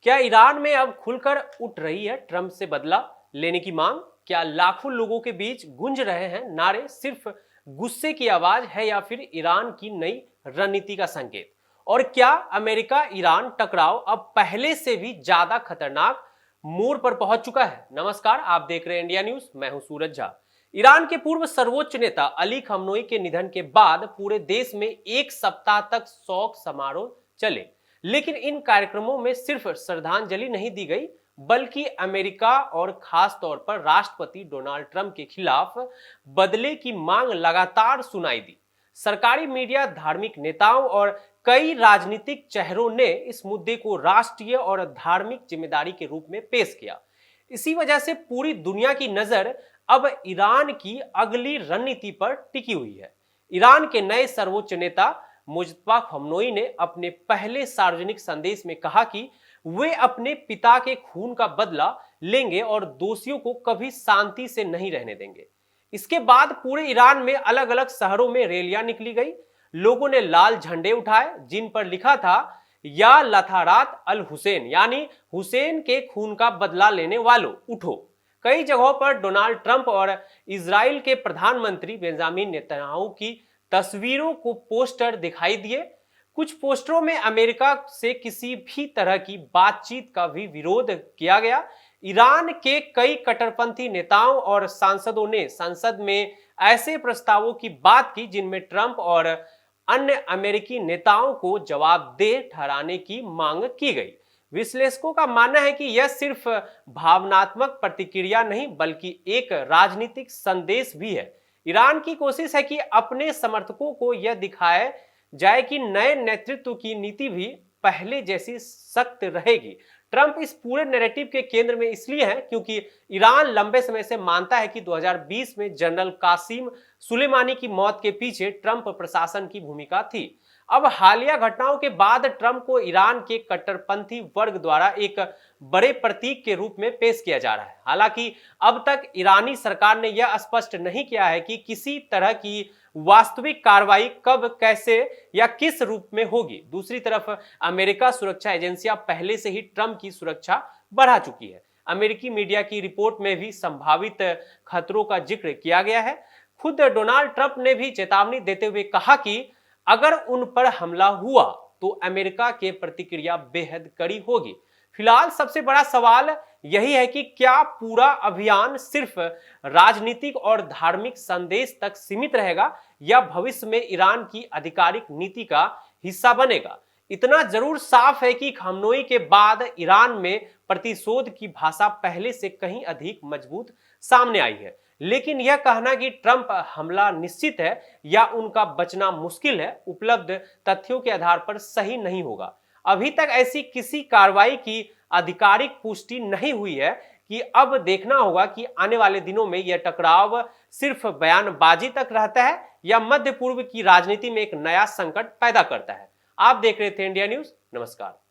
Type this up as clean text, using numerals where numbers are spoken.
क्या ईरान में अब खुलकर उठ रही है ट्रंप से बदला लेने की मांग? क्या लाखों लोगों के बीच गूंज रहे हैं नारे सिर्फ गुस्से की आवाज है या फिर ईरान की नई रणनीति का संकेत? और क्या अमेरिका ईरान टकराव अब पहले से भी ज्यादा खतरनाक मोड़ पर पहुंच चुका है? नमस्कार, आप देख रहे हैं इंडिया न्यूज। मैं हूं सूरज झा। ईरान के पूर्व सर्वोच्च नेता अली खमनोई के निधन के बाद पूरे देश में एक सप्ताह तक शोक समारोह चले, लेकिन इन कार्यक्रमों में सिर्फ श्रद्धांजलि नहीं दी गई, बल्कि अमेरिका और खास तौर पर राष्ट्रपति डोनाल्ड ट्रंप के खिलाफ बदले की मांग लगातार सुनाई दी। सरकारी मीडिया, धार्मिक नेताओं और कई राजनीतिक चेहरों ने इस मुद्दे को राष्ट्रीय और धार्मिक जिम्मेदारी के रूप में पेश किया। इसी वजह से पूरी दुनिया की नजर अब ईरान की अगली रणनीति पर टिकी हुई है। ईरान के नए सर्वोच्च नेता मुजतबा खमनोई ने अपने पहले सार्वजनिक संदेश में कहा कि वे अपने पिता के खून का बदला लेंगे और दोषियों को कभी शांति से नहीं रहने देंगे। इसके बाद पूरे ईरान में अलग अलग शहरों में रैलियां निकली गई। लोगों ने लाल झंडे उठाए जिन पर लिखा था या लथारात अल हुसैन, यानी हुसैन के खून का बदला लेने वालों उठो। कई जगहों पर डोनाल्ड ट्रंप और इजराइल के प्रधानमंत्री बेंजामिन नेतन्याहू की तस्वीरों को पोस्टर दिखाई दिए। कुछ पोस्टरों में अमेरिका से किसी भी तरह की बातचीत का भी विरोध किया गया। ईरान के कई कट्टरपंथी नेताओं और सांसदों ने संसद में ऐसे प्रस्तावों की बात की जिनमें ट्रंप और अन्य अमेरिकी नेताओं को जवाबदेह ठहराने की मांग की गई। विश्लेषकों का मानना है कि यह सिर्फ भावनात्मक प्रतिक्रिया नहीं बल्कि एक राजनीतिक संदेश भी है। ईरान की कोशिश है कि अपने समर्थकों को यह दिखाया जाए कि नए नेतृत्व की नीति भी पहले जैसी सख्त रहेगी। ट्रंप इस पूरे नैरेटिव के केंद्र में इसलिए है क्योंकि ईरान लंबे समय से मानता है कि 2020 में जनरल कासिम सुलेमानी की मौत के पीछे ट्रंप प्रशासन की भूमिका थी। अब हालिया घटनाओं के बाद ट्रंप को ईरान के कट्टरपंथी वर्ग द्वारा एक बड़े प्रतीक के रूप में पेश किया जा रहा है। हालांकि अब तक ईरानी सरकार ने यह स्पष्ट नहीं किया है कि किसी तरह की वास्तविक कार्रवाई कब, कैसे या किस रूप में होगी। दूसरी तरफ अमेरिका सुरक्षा एजेंसियां पहले से ही ट्रंप की सुरक्षा बढ़ा चुकी है। अमेरिकी मीडिया की रिपोर्ट में भी संभावित खतरों का जिक्र किया गया है। खुद डोनाल्ड ट्रंप ने भी चेतावनी देते हुए कहा कि अगर उन पर हमला हुआ तो अमेरिका की प्रतिक्रिया बेहद कड़ी होगी। फिलहाल सबसे बड़ा सवाल यही है कि क्या पूरा अभियान सिर्फ राजनीतिक और धार्मिक संदेश तक सीमित रहेगा या भविष्य में ईरान की आधिकारिक नीति का हिस्सा बनेगा। इतना जरूर साफ है कि खमनोई के बाद ईरान में प्रतिशोध की भाषा पहले से कहीं अधिक मजबूत सामने आई है। लेकिन यह कहना कि ट्रंप हमला निश्चित है या उनका बचना मुश्किल है, उपलब्ध तथ्यों के आधार पर सही नहीं होगा। अभी तक ऐसी किसी कार्रवाई की आधिकारिक पुष्टि नहीं हुई है कि अब देखना होगा कि आने वाले दिनों में यह टकराव सिर्फ बयानबाजी तक रहता है या मध्य पूर्व की राजनीति में एक नया संकट पैदा करता है। आप देख रहे थे इंडिया न्यूज। नमस्कार।